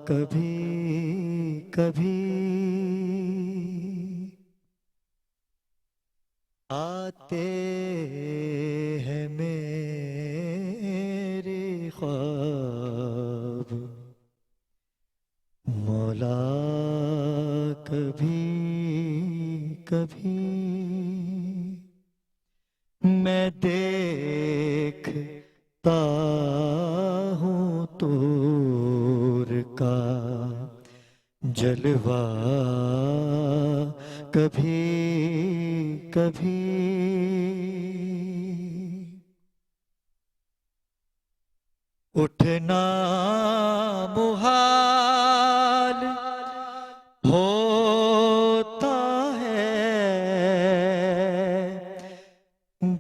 کبھی کبھی آتے ہیں میرے خواب مولا، کبھی کبھی میں دیکھتا ہوں طور کا جلوہ، کبھی کبھی اٹھنا محال ہوتا ہے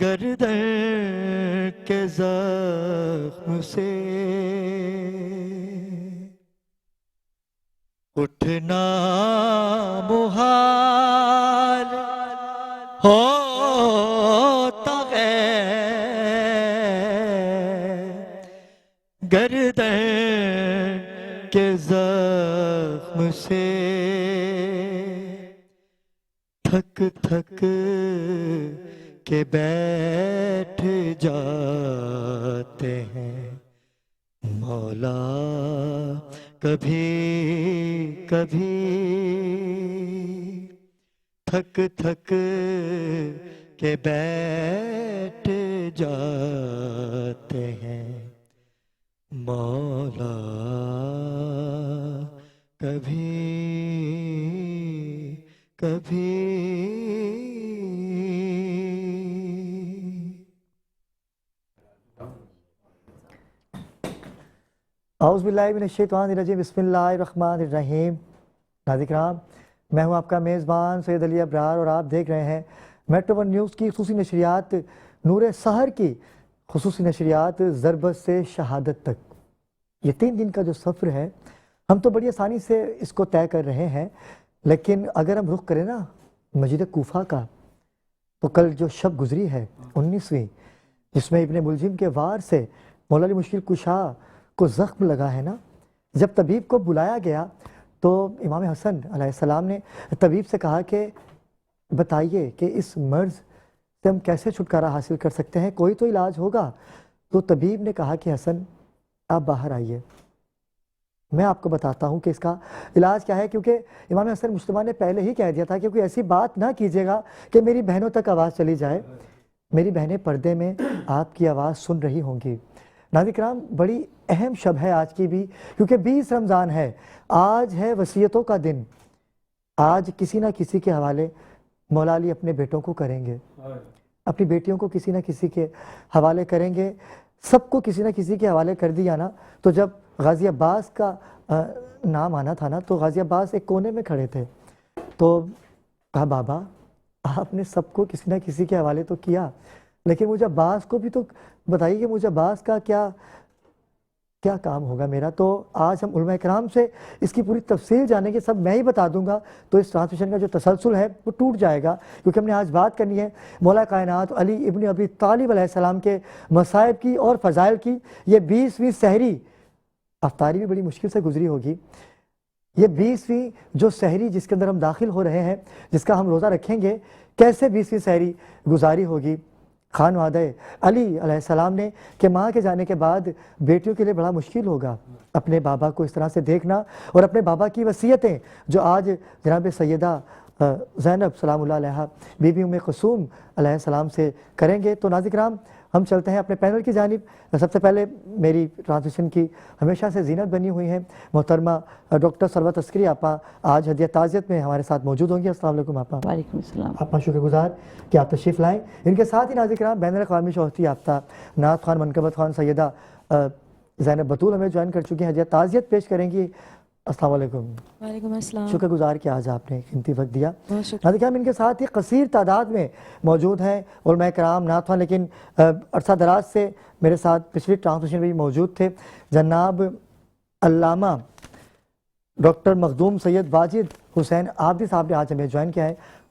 گردن کے زخم سے، اٹھنا محال ہوتا ہے گردن کے زخم سے، تھک تھک کے بیٹھ جاتے ہیں مولا، کبھی کبھی تھک تھک کے بیٹھ جاتے ہیں مولا، کبھی کبھی اعوذ باللہ من الشیطان الرجیم، بسم اللہ الرحمن الرحیم۔ ناظرین کرام، میں ہوں آپ کا میزبان سید علی ابرار اور آپ دیکھ رہے ہیں میٹرو ون نیوز کی خصوصی نشریات نور سحر کی خصوصی نشریات ضربت سے شہادت تک۔ یہ 3 دن کا جو سفر ہے ہم تو بڑی آسانی سے اس کو طے کر رہے ہیں، لیکن اگر ہم رخ کریں نا مسجد کوفہ کا، تو کل جو شب گزری ہے 19ویں، جس میں ابن ملجم کے وار سے مولا علی مشکل کشا کو زخم لگا ہے نا، جب طبیب کو بلایا گیا تو امام حسن علیہ السلام نے طبیب سے کہا کہ بتائیے کہ اس مرض سے ہم کیسے چھٹکارا حاصل کر سکتے ہیں، کوئی تو علاج ہوگا۔ تو طبیب نے کہا کہ حسن آپ باہر آئیے، میں آپ کو بتاتا ہوں کہ اس کا علاج کیا ہے، کیونکہ امام حسن مجتبیٰ نے پہلے ہی کہہ دیا تھا کہ کوئی ایسی بات نہ کیجیے گا کہ میری بہنوں تک آواز چلی جائے، میری بہنیں پردے میں آپ کی آواز سن رہی ہوں گی۔ ناظرین کرام، بڑی اہم شب ہے آج کی بھی، کیونکہ 20 رمضان ہے، آج ہے وصیتوں کا دن۔ آج کسی نہ کسی کے حوالے مولا علی اپنے بیٹوں کو کریں گے، اپنی بیٹیوں کو کسی نہ کسی کے حوالے کریں گے، سب کو کسی نہ کسی کے حوالے کر دیا نا۔ تو جب غازی عباس کا نام آنا تھا نا، تو غازی عباس ایک کونے میں کھڑے تھے، تو کہا بابا آپ نے سب کو کسی نہ کسی کے حوالے تو کیا، لیکن مجھے عباس کو بھی تو بتائیے کہ مجھے عباس کا کیا کام ہوگا میرا۔ تو آج ہم علماء کرام سے اس کی پوری تفصیل جانیں گے، سب میں ہی بتا دوں گا تو اس ٹرانسمیشن کا جو تسلسل ہے وہ ٹوٹ جائے گا، کیونکہ ہم نے آج بات کرنی ہے مولا کائنات علی ابن ابی طالب علیہ السلام کے مصائب کی اور فضائل کی۔ یہ 20ویں سحری افطاری بھی بڑی مشکل سے گزری ہوگی، یہ 20ویں جو سحری جس کے اندر ہم داخل ہو رہے ہیں، جس کا ہم روزہ رکھیں گے، کیسے 20ویں سحری گزاری ہوگی خانوادہ علی علیہ السلام نے، کہ ماں کے جانے کے بعد بیٹیوں کے لیے بڑا مشکل ہوگا اپنے بابا کو اس طرح سے دیکھنا، اور اپنے بابا کی وصیتیں جو آج جناب سیدہ زینب سلام اللہ علیہا بی بی ام کلثوم علیہ السلام سے کریں گے۔ تو ناظرین کرام، ہم چلتے ہیں اپنے پینل کی جانب۔ سب سے پہلے میری ٹرانسمیشن کی ہمیشہ سے زینت بنی ہوئی ہیں محترمہ ڈاکٹر ثروت عسکری آپا، آج ہدیہ تعزیت میں ہمارے ساتھ موجود ہوں گی۔ السلام علیکم آپا۔ وعلیکم السلام۔ آپ کا شکر گزار کہ آپ تشریف لائیں۔ ان کے ساتھ ہی ناظرین کرام، بین الاقوامی شہرت یافتہ نعت خوان منقبت خوان سیدہ زینب بطول ہمیں جوائن کر چکی ہیں، ہدیہ تعزیت پیش کریں گی۔ السلام علیکم۔ وعلیکم السلام۔ شکر گزار کہ آج آپ نے قیمتی وقت دیا۔ بہت شکریہ۔ ناظرین کرام، ان کے ساتھ ہی قصیر تعداد میں موجود ہیں علماء کرام نعت خوان، لیکن عرصہ دراز سے میرے ساتھ پچھلی ٹرانسمیشن میں بھی موجود تھے، جناب علامہ ڈاکٹر مخدوم سید واجد حسین عابدی صاحب نے آج ہمیں جوائن کیا ہے۔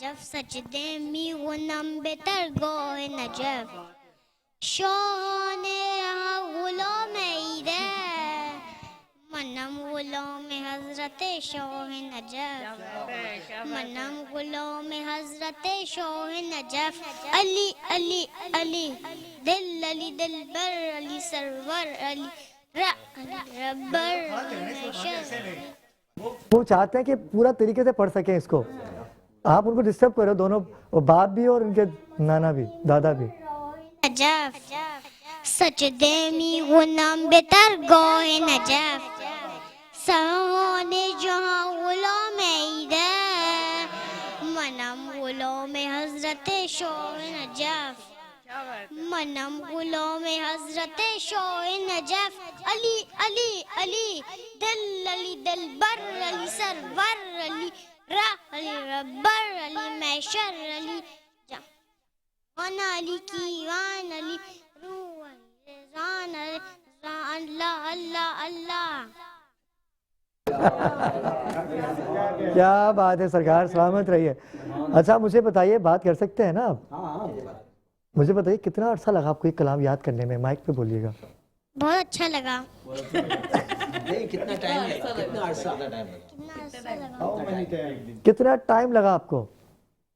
نجف سجدے میں غنم بتر گوہ نجف شاہان رہا غلام عیدہ منم غلام حضرت شاہ نجف منم غلام حضرت شاہ نجف علی علی علی علی دل بر علی سرور علی ربر وہ چاہتے ہیں کہ پورا طریقے سے پڑھ سکیں اس کو. آپ ان کو ڈسٹرب کرو, دونوں باپ بھی اور ان کے نانا بھی, دادا بھی. نجف سجدے میں غنم بتر گوہ نجف سہان جہاں غلام عیدہ منم غلام حضرت شاہ نجف منم غلام حضرت شاہ نجف علی علی علی دل بر علی سرور علی علی ربر علی محشر علی علی کیوان علی روح رضان اللہ اللہ اللہ. کیا بات ہے سرکار, سلامت رہیے. اچھا مجھے بتائیے, بات کر سکتے ہیں نا آپ؟ مجھے بتائیے کتنا عرصہ لگا آپ کو یہ کلام یاد کرنے میں؟ مائک پہ بولیے گا. بہت اچھا لگا. کتنا ٹائم لگا آپ کو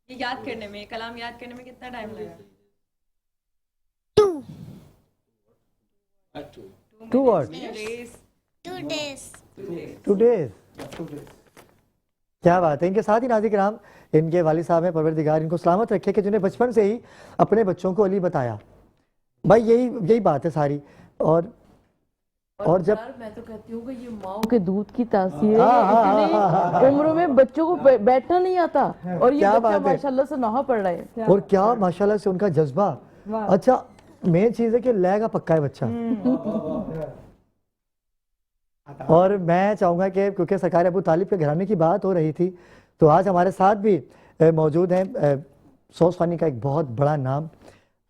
یہ یاد کرنے میں, کلام یاد کرنے میں کتنا ٹائم لگا؟ 2 days. کیا بات ہے. ان کے ساتھ ہی ناظرین کرام, ان کے والد صاحب ہیں, پروردگار ان کو سلامت رکھے, کہ جنہیں بچپن سے ہی اپنے بچوں کو علی بتایا. بھائی یہی بات ہے ساری. اور جب میں تو کہتی ہوں کہ یہ ماؤں کے دودھ کی تاثیر ہے, اتنی عمروں میں بچوں کو بیٹھنا نہیں آتا اور یہ بچہ ماشاءاللہ سے نوحہ پڑھ رہے ہیں. اور کیا ماشاءاللہ سے ان کا جذبہ. اچھا مین چیز ہے کہ لے گا پکا ہے بچہ. اور میں چاہوں گا کہ کیونکہ سرکار ابو طالب کے گھرانے کی بات ہو رہی تھی, تو آج ہمارے ساتھ بھی موجود ہیں سوز خوانی کا ایک بہت بڑا نام,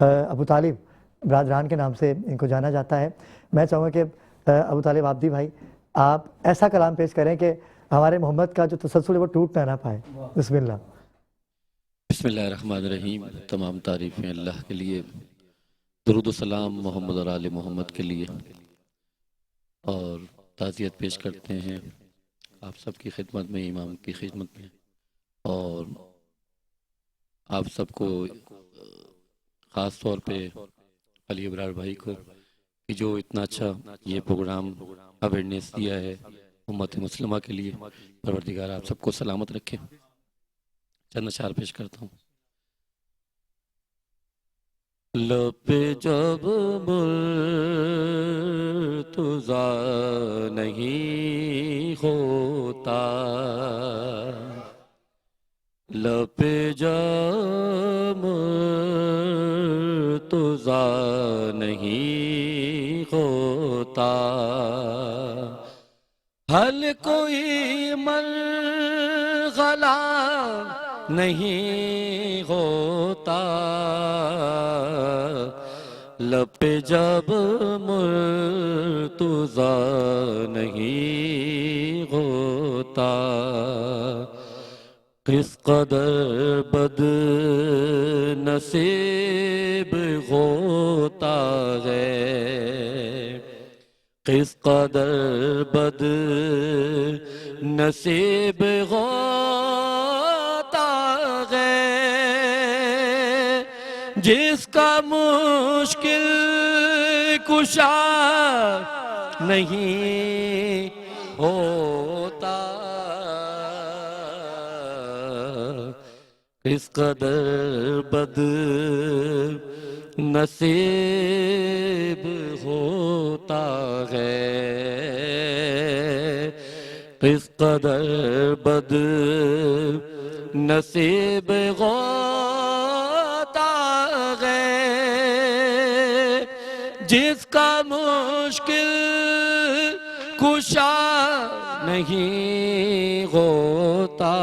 ابو طالب برادران کے نام سے ان کو جانا جاتا ہے. میں چاہوں گا کہ ابو طالب عابدی بھائی آپ ایسا کلام پیش کریں کہ ہمارے محمد کا جو تسلسل ہے وہ ٹوٹ نہ پائے. بسم اللہ. بسم اللہ الرحمن الرحیم. تمام تعریفیں اللہ کے لیے, درود و سلام محمد اور آل محمد کے لیے, اور تعزیت پیش کرتے ہیں آپ سب کی خدمت میں, امام کی خدمت میں, اور آپ سب کو خاص طور پہ علی ابرار بھائی کو کہ جو اتنا اچھا یہ پروگرام اویئرنیس دیا ہے امت مسلمہ کے لیے. پروردگار آپ سب کو سلامت رکھے. چند اشعار پیش کرتا ہوں. لب جب مرتضی نہیں ہوتا, لب جب مرتضی نہیں ہوتا, حل کوئی مرغلہ نہیں ہوتا, لب پہ جب مرتضی نہیں ہوتا, کس قدر بد نصیب ہوتا ہے, کس قدر بد نصیب ہوتا ہے, جس کا مشکل کشا نہیں ہوتا, کس قدر بد نصیب ہوتا ہے, کس قدر بد نصیب ہوتا ہے, جس کا مشکل کشا نہیں ہوتا,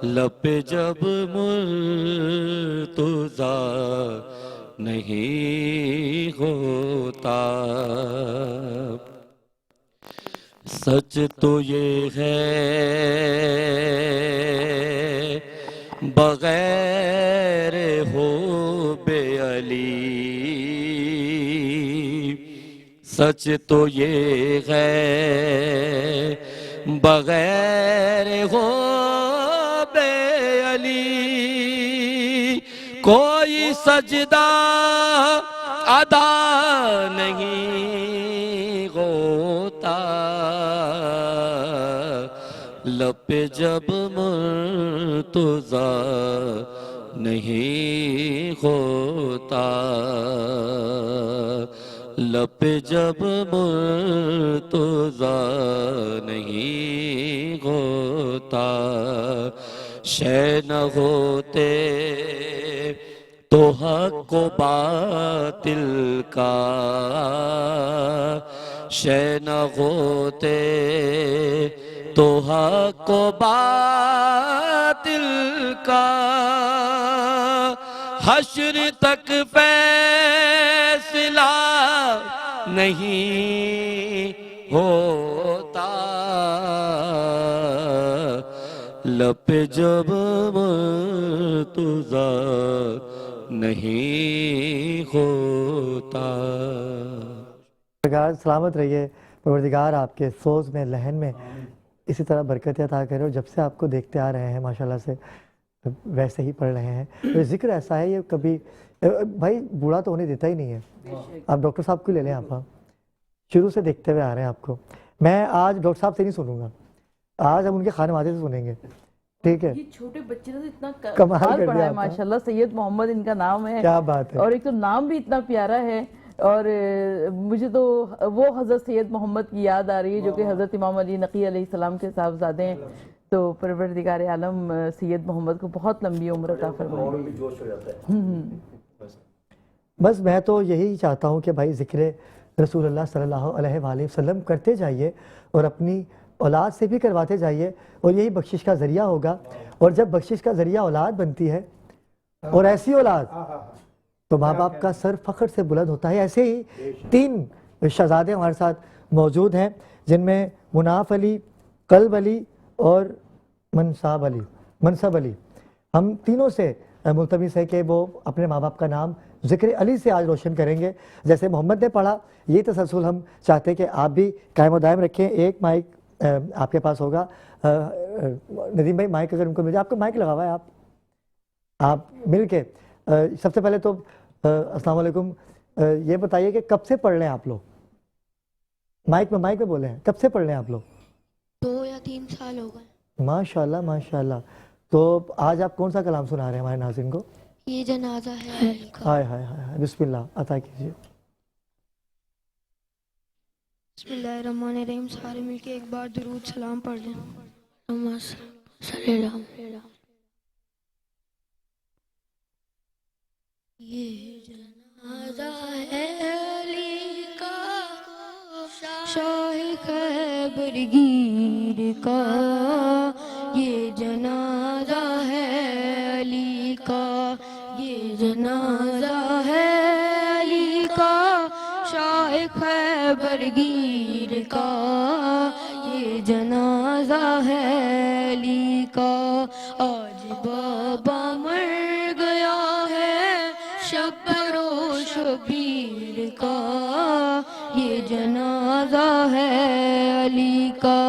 لب پہ جب مرتضی نہیں ہوتا. سچ تو یہ ہے بغیر حب علی، سچ تو یہ ہے بغیر حب علی کوئی سجدہ ادا نہیں ہوتا، لب پہ جب مرتضیٰ نہیں ہوتا، لب پہ جب مرتضیٰ نہیں ہوتا، شے نہ ہوتے تو حق و باطل کا، شے نہ ہوتے تو حق و باطل کا، حشر تک فیصلہ نہیں ہوتا، لب پہ جب مرتضیٰ نہیں ہوتا۔ پروردگار سلامت رہیے، پروردگار آپ کے سوز میں لہن میں اسی طرح برکت عطا کرے، اور جب سے آپ کو دیکھتے آ رہے ہیں ماشاءاللہ سے ویسے ہی پڑھ رہے ہیں۔ یہ ذکر ایسا ہے، یہ کبھی بھائی بوڑھا تو ہونے دیتا ہی نہیں ہے۔ آپ ڈاکٹر صاحب کو لے لیں، آپ شروع سے دیکھتے ہوئے آ رہے ہیں آپ کو۔ میں آج ڈاکٹر صاحب سے نہیں سنوں گا، آج ہم ان کے خانوادے سے سنیں گے، ٹھیک ہے؟ یہ چھوٹے بچے نے اتنا کمال کر پڑھا دیا ہے ماشاءاللہ، سید محمد ان کا نام ہے، کیا بات ہے، اور ایک تو نام بھی اتنا پیارا ہے، اور مجھے تو وہ حضرت سید محمد کی یاد آ رہی ہے جو کہ حضرت امام علی نقی علیہ السلام کے صاحبزادے ہیں۔ تو پروردگار عالم سید محمد کو بہت لمبی عمر عطا فرمائے۔ بس میں تو یہی چاہتا ہوں کہ بھائی ذکر رسول اللہ صلی اللہ علیہ وآلہ وسلم کرتے جائیے، اور اپنی اولاد سے بھی کرواتے جائیے، اور یہی بخشش کا ذریعہ ہوگا۔ اور جب بخشش کا ذریعہ اولاد بنتی ہے، اور ایسی اولاد، تو ماں باپ کا سر فخر سے بلند ہوتا ہے۔ ایسے ہی 3 شہزادے ہمارے ساتھ موجود ہیں، جن میں مناف علی، قلب علی اور منصب علی۔ ہم تینوں سے ملتمس ہے کہ وہ اپنے ماں باپ کا نام ذکر علی سے آج روشن کریں گے۔ جیسے محمد نے پڑھا، یہ تسلسل ہم چاہتے ہیں کہ آپ بھی قائم و دائم رکھیں۔ ایک مائک آپ کے پاس ہوگا، ندیم بھائی مائک اگر ان کو مل جائے، آپ کو مائک لگا ہوا ہے، آپ مل کے سب سے پہلے تو السلام علیکم، یہ بتائیے کہ کب سے پڑھ رہے ہیں آپ لوگ؟ مائک میں بولے ہیں، کب سے پڑھ رہے ہیں آپ لوگ؟ 2 یا 3 سال ہو گئے۔ ماشاءاللہ ماشاءاللہ۔ تو آج آپ کون سا کلام سنا رہے ہیں ہمارے ناظرین کو؟ یہ جنازہ ہے علی کا۔ ہائے ہائے ہائے، بسم اللہ عطا کیجیے۔ بسم اللہ الرحمن الرحیم، سارے مل کے ایک بار درود سلام پڑھ لیں۔ اللہم صلی اللہ علیہ۔ یہ جنازہ ہے علی کا، شاہ خیبر گیر کا، یہ جنازہ ہے علی کا، یہ جنازہ ہے علی کا، شاہ خیبر گیر کا، یہ جنازہ ہے علی کا۔ آج بابا مر گیا ہے شبر و شبیر کا، یہ جنازہ ہے علی کا،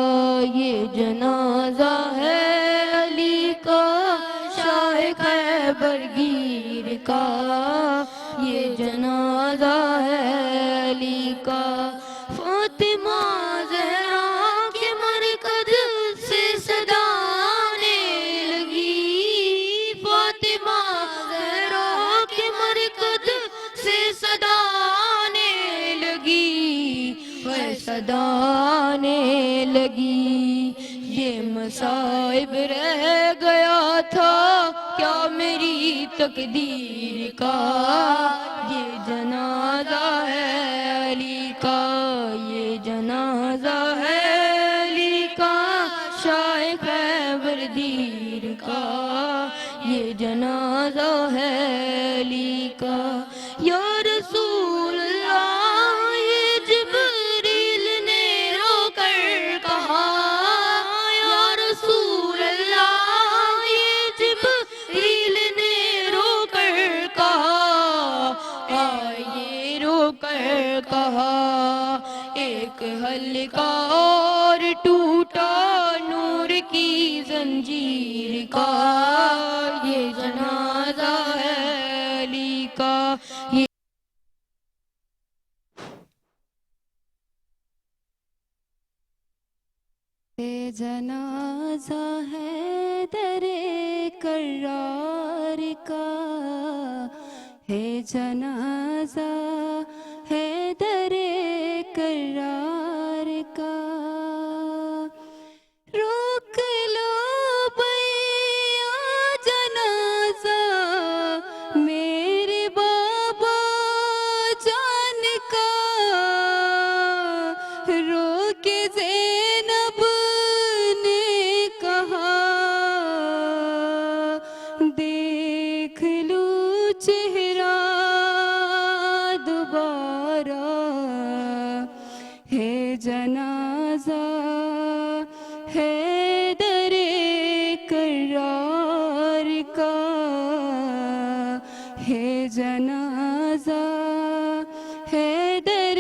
یہ جنازہ ہے علی کا، شاہ خیبر گیر کا، یہ جنازہ ہے علی کا۔ فاطمہ زہرا کے مرکز سے صدا آنے لگی، فاطمہ زہرا کے مرکز سے صدا آنے لگی، وہ صدا آنے لگی۔ یہ مصائب رہ گیا تھا کیا میری تقدیر کا، یہ جنازہ ہے علی کا، یہ جنازہ ہے علی کا، شاہ خیبر دیر کا، یہ جنازہ ہے علی کا۔ یا رسول اللہ، یہ جبریل نے رو کر کہا رہا ایک حلقہ اور ٹوٹا نور کی زنجیر کا یہ جنازہ ہے علی کا یہ جنازہ ہے در کرار کا ہے جنازہ ہے در کرار کا روک لو بھیا جنازہ میرے بابا جان کا رو کے زینب نے کہا دیکھ لوں چہرہ دوبارہ ہے جنازہ ہے در کرار کا ہے جنازہ ہے در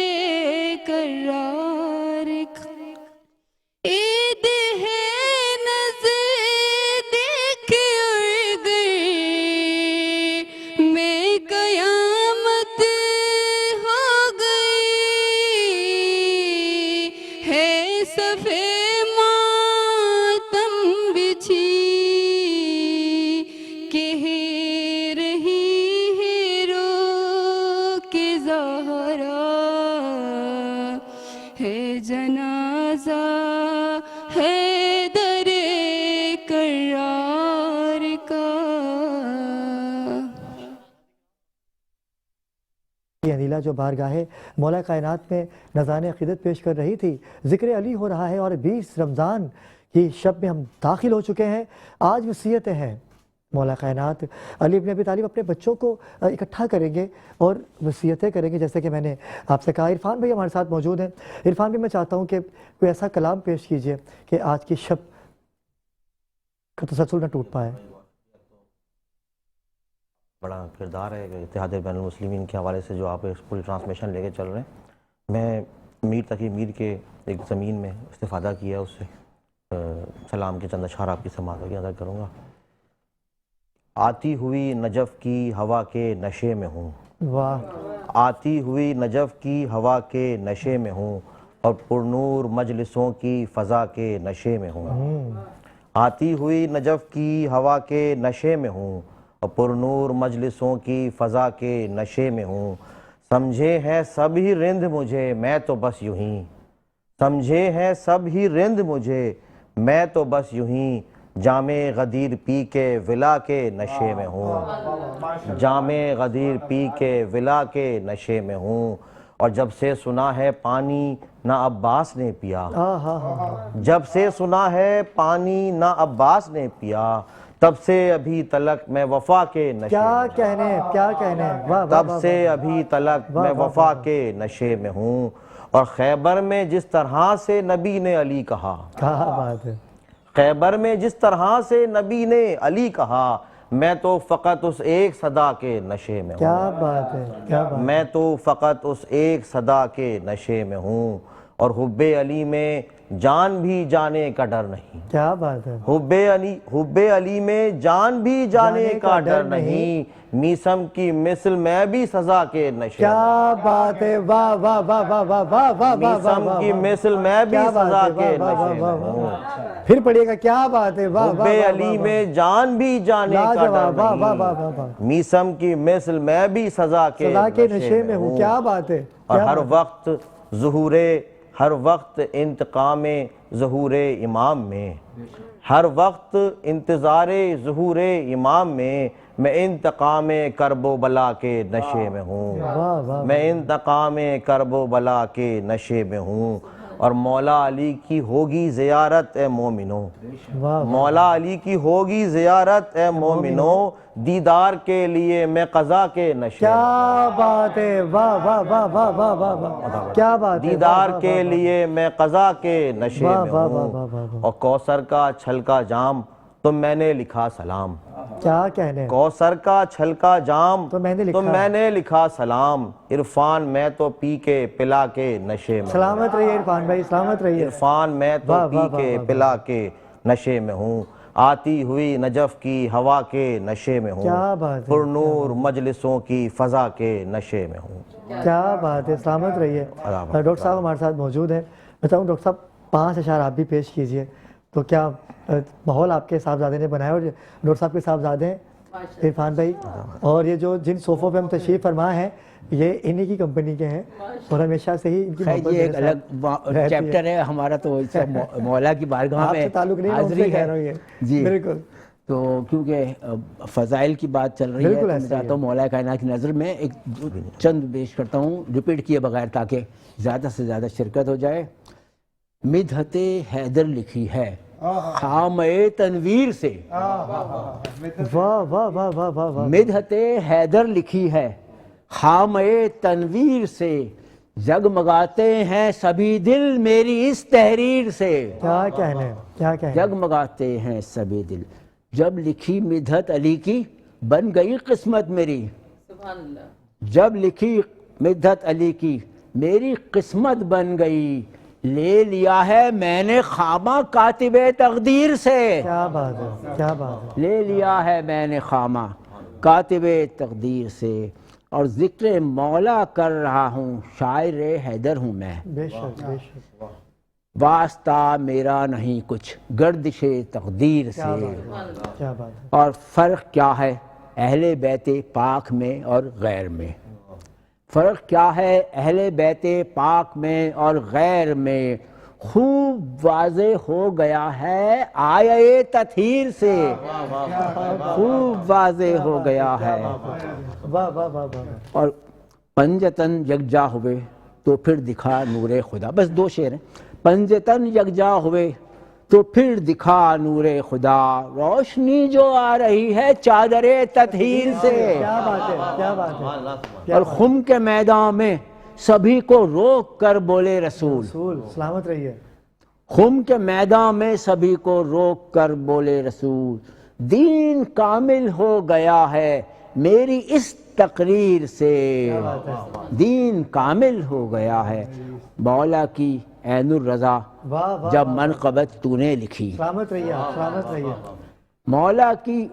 کرار کا عید ہے نزدیک اور گئی میں قیامت ہو گئی ہے صفے ماتم بچھی کہہ رہی ہے رو کے زہرا ہے جنازہ ہے در کرار کا یہ انیلا جو بارگاہ مولا کائنات میں نذران عقیدت پیش کر رہی تھی، ذکر علی ہو رہا ہے اور 20 رمضان کی شب میں ہم داخل ہو چکے ہیں۔ آج وصیتیں ہیں مولا کائنات علی ابن ابی طالب اپنے بچوں کو اکٹھا کریں گے اور وصیتیں کریں گے، جیسے کہ میں نے آپ سے کہا۔ عرفان بھائی ہمارے ساتھ موجود ہیں۔ عرفان بھی میں چاہتا ہوں کہ کوئی ایسا کلام پیش کیجئے کہ آج کی شب کا تسلسل نہ ٹوٹ پائے۔ بڑا کردار ہے کہ اتحاد بین المسلمین کے حوالے سے جو آپ پوری ٹرانسمیشن لے کے چل رہے ہیں۔ میں میر تقی میر کے ایک زمین میں استفادہ کیا، اس سے سلام کے چند اشعار آپ کی سماعت کی ادا کروں گا۔ آتی ہوئی نجف کی ہوا کے نشے میں ہوں، واہ، آتی ہوئی نجف کی ہوا کے نشے میں ہوں اور پرنور مجلسوں کی فضا کے نشے میں ہوں، آتی ہوئی نجف کی ہوا کے نشے میں ہوں اور پرنور مجلسوں کی فضا کے نشے میں ہوں۔ سمجھے ہیں سب ہی رند مجھے میں تو بس یوں ہی، سمجھے ہیں سب ہی رند مجھے میں تو بس یوں ہی جام غدیر پی کے ولا کے نشے میں ہوں، جام غدیر پی کے ولا کے نشے میں ہوں۔ اور جب سے سنا ہے پانی نہ عباس نے پیا، جب سے سنا ہے پانی نہ عباس نے پیا، تب سے ابھی تلک میں وفا کے نشے کیا کہنے، کیا کہنے، واہ تب سے ابھی تلک میں وفا کے نشے میں ہوں۔ اور خیبر میں جس طرح سے نبی نے علی کہا، کیا بات ہے، خیبر میں جس طرح سے نبی نے علی کہا، میں تو فقط اس ایک صدا کے نشے میں ہوں، کیا بات ہے، کیا بات ہے۔ میں تو فقط اس ایک صدا کے نشے میں ہوں۔ اور حب علی میں جان بھی جانے کا ڈر نہیں، کیا بات ہے، حب علی میں جان بھی جانے کا ڈر نہیں، میسم کی مثل میں بھی سزا کے نشے میں، کیا بات ہے، واہ واہ واہ واہ واہ واہ واہ، میسم کی مثل میں بھی سزا کے نشے میں ہوں۔ پھر پڑھیے گا، کیا بات ہے، واہ حب واہ علی میں جان بھی جانے کا ڈر نہیں، میسم کی مثل میں بھی سزا کے نشے میں ہوں، کیا بات ہے۔ اور ہر وقت انتقام ظہور امام میں، ہر وقت انتظار ظہور امام میں انتقام کرب و بلا کے نشے میں ہوں، میں انتقام کرب و بلا کے نشے میں ہوں۔ اور مولا علی کی ہوگی زیارت اے مومنوں، مولا علی کی ہوگی زیارت اے مومنوں، دیدار کے لیے میں قضا کے نشے میں ہوں، کیا بات ہے، واہ واہ واہ واہ واہ واہ واہ، کیا بات ہے، دیدار کے لیے میں قضا کے نشے میں ہوں۔ اور کوثر کا چھلکا جام تو میں نے لکھا سلام، کیا کہنے. کوثر کا چھلکا جام تو میں نے لکھا سلام. عرفان میں تو پی کے پلا کے نشے میں. سلامت رہیے عرفان بھائی, سلامت رہیے. عرفان میں تو پی کے پلا کے نشے میں ہوں. آتی ہوئی نجف کی ہوا کے نشے میں ہوں. کیا بات ہے, پر نور مجلسوں کی فضا کے نشے میں ہوں. کیا بات ہے, سلامت رہیے. ڈاکٹر صاحب ہمارے ساتھ موجود ہیں. میں چاہوں ڈاکٹر صاحب 5 اشعار آپ بھی پیش کیجئے. تو کیا ماحول آپ کے صاحبزادے نے بنایا, اور ڈاکٹر صاحب کے صاحبزادے ہیں عرفان بھائی, اور یہ جو جن صوفوں پہ ہم تشریف فرما ہیں یہ انہی کی کمپنی کے ہیں, اور ہمیشہ سے ہی ان کی محبت یہ ایک الگ چیپٹر ہے ہمارا. تو مولا کی بارگاہ میں تعلق نہیں, حاضری ہے جی بالکل. تو کیونکہ فضائل کی بات چل رہی ہے تو میں چاہتا ہوں مولا کائنات کی نظر میں ایک چند پیش کرتا ہوں ریپیٹ کیے بغیر, تاکہ زیادہ سے زیادہ شرکت ہو جائے. مدحت حیدر لکھی ہے خامہ تنویر سے. واہ واہ واہ واہ واہ. مدحت حیدر لکھی ہے خامہ تنویر سے. جگمگاتے ہیں سبھی دل میری اس تحریر سے. کیا کہنے, کیا کہنے. جگمگاتے ہیں سبھی دل. جب لکھی مدحت علی کی بن گئی قسمت میری. سبحان اللہ. جب لکھی مدحت علی کی میری قسمت بن گئی. لے لیا ہے میں نے خامہ کاتب تقدیر سے. کیا بات ہے, کیا بات ہے. لے لیا ہے میں نے خامہ کاتب تقدیر سے. اور ذکر مولا کر رہا ہوں, شاعر حیدر ہوں میں. بے شک, بے شک. واسطہ میرا نہیں کچھ گردش تقدیر سے. کیا بات ہے. اور فرق کیا ہے اہل بیت پاک میں اور غیر میں. فرق کیا ہے اہل بیت پاک میں اور غیر میں. خوب واضح ہو گیا ہے آیے تطہیر سے. خوب واضح ہو گیا ہے. واہ واہ واہ واہ. اور پنجتن یکجا ہوئے تو پھر دکھا نور خدا. بس 2 شعر ہیں. پنجتن یکجا ہوئے تو پھر دکھا نور خدا. روشنی جو آ رہی ہے چادر تطہیر سے. کیا بات ہے, کیا بات ہے. اور خم کے میدان میں سبھی کو روک کر بولے رسول. رسول سلامت رہیے. خم کے میدان میں سبھی کو روک کر بولے رسول. دین کامل ہو گیا ہے میری اس تقریر سے. دین کامل ہو گیا ہے. مولا کی عین الرضا جب منقبت تو نے لکھی. سلامت رہیے, سلامت رہیے. مولا کی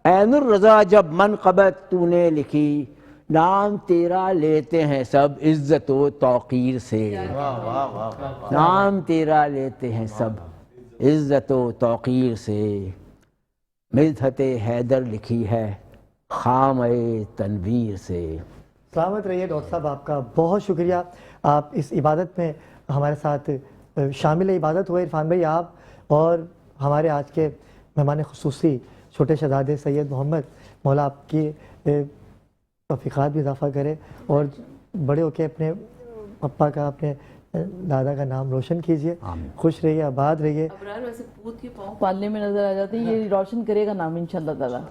عین الرضا جب منقبت تو نے لکھی. نام تیرا لیتے ہیں سب عزت و توقیر سے. نام تیرا لیتے ہیں سب عزت و توقیر سے. مدحت حیدر لکھی ہے خامہ تنویر سے. سلامت رہیے ڈاکٹر صاحب, آپ کا بہت شکریہ. آپ اس عبادت میں ہمارے ساتھ شامل عبادت ہوئے. عرفان بھائی آپ اور ہمارے آج کے مہمان خصوصی چھوٹے شہزادے سید محمد, مولا آپ کی توفیقات بھی اضافہ کرے اور بڑے ہو کے اپنے پپا کا, اپنے دادا کا نام روشن کیجئے. خوش رہیے, آباد رہیے. ابرار ویسے پوت کے پاؤں پالنے میں نظر آ جاتے ہیں, یہ روشن کرے گا نام انشاءاللہ تعالی.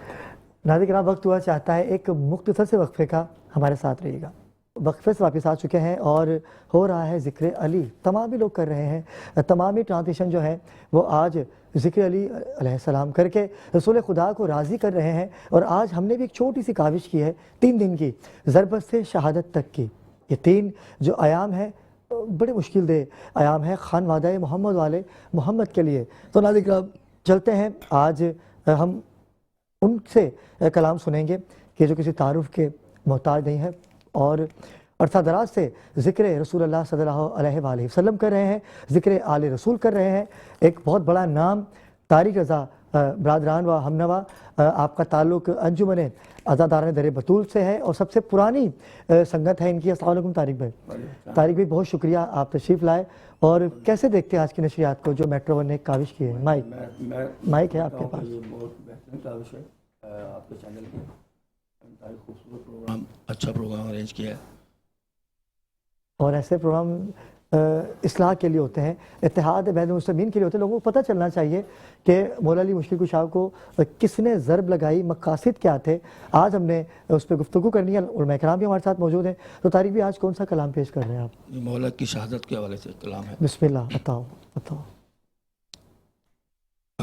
ناظرین کرام, وقت ہوا چاہتا ہے ایک مختصر سے وقفے کا, ہمارے ساتھ رہیے گا. وقفے سے واپس آ چکے ہیں اور ہو رہا ہے ذکر علی. تمام ہی لوگ کر رہے ہیں, تمامی ٹرانزیشن جو ہے وہ آج ذکر علی علیہ السلام کر کے رسول خدا کو راضی کر رہے ہیں. اور آج ہم نے بھی ایک چھوٹی سی کاوش کی ہے 3 دن کی, ضربت سے شہادت تک کی. یہ 3 جو ایام ہے بڑے مشکل دہ ایام ہے خان وعدہ محمد والے محمد کے لیے. تو ناظرین کرام چلتے ہیں, آج ہم ان سے کلام سنیں گے کہ جو کسی تعارف کے محتاج نہیں ہے اور عرصہ دراز سے ذکر رسول اللہ صلی اللہ علیہ وآلہ وسلم کر رہے ہیں, ذکر آل رسول کر رہے ہیں. ایک بہت بڑا نام طارق رضا برادران و ہمنوا, آپ کا تعلق انجمن عزاداران در بطول سے ہے اور سب سے پرانی سنگت ہے ان کی. السلام علیکم طارق بھائی. طارق بھائی بہت شکریہ آپ تشریف لائے. اور کیسے دیکھتے ہیں آج کی نشریات کو جو میٹرو ون نے ایک کاوش کی ہے؟ مائک ہے آپ کے پاس. بہت بہترین کاوش ہے آپ کے چینل کی, خوبصورت پروگرام, اچھا پروگرام ارینج کیا ہے. اور ایسے پروگرام اصلاح کے لیے ہوتے ہیں, اتحاد بین المسلمین کے لیے ہوتے ہیں. لوگوں کو پتہ چلنا چاہیے کہ مولا علی مشکل کشا کو کس نے ضرب لگائی, مقاصد کیا تھے. آج ہم نے اس پہ گفتگو کرنی ہے. علماء کرام بھی ہمارے ساتھ موجود ہیں. تو طارق بھی آج کون سا کلام پیش کر رہے ہیں آپ؟ مولا کی شہادت کے حوالے سے کلام ہے. بسم اللہ, بتاؤ.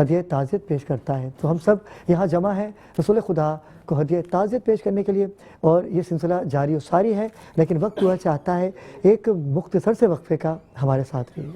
ہدیہ تعزیت پیش کرتا ہے۔ تو ہم سب یہاں جمع ہیں رسول خدا کو ہدیہ تعزیت پیش کرنے کے لیے، اور یہ سلسلہ جاری و ساری ہے، لیکن وقت ہوا چاہتا ہے ایک مختصر سے وقفے کا، ہمارے ساتھ رہیے۔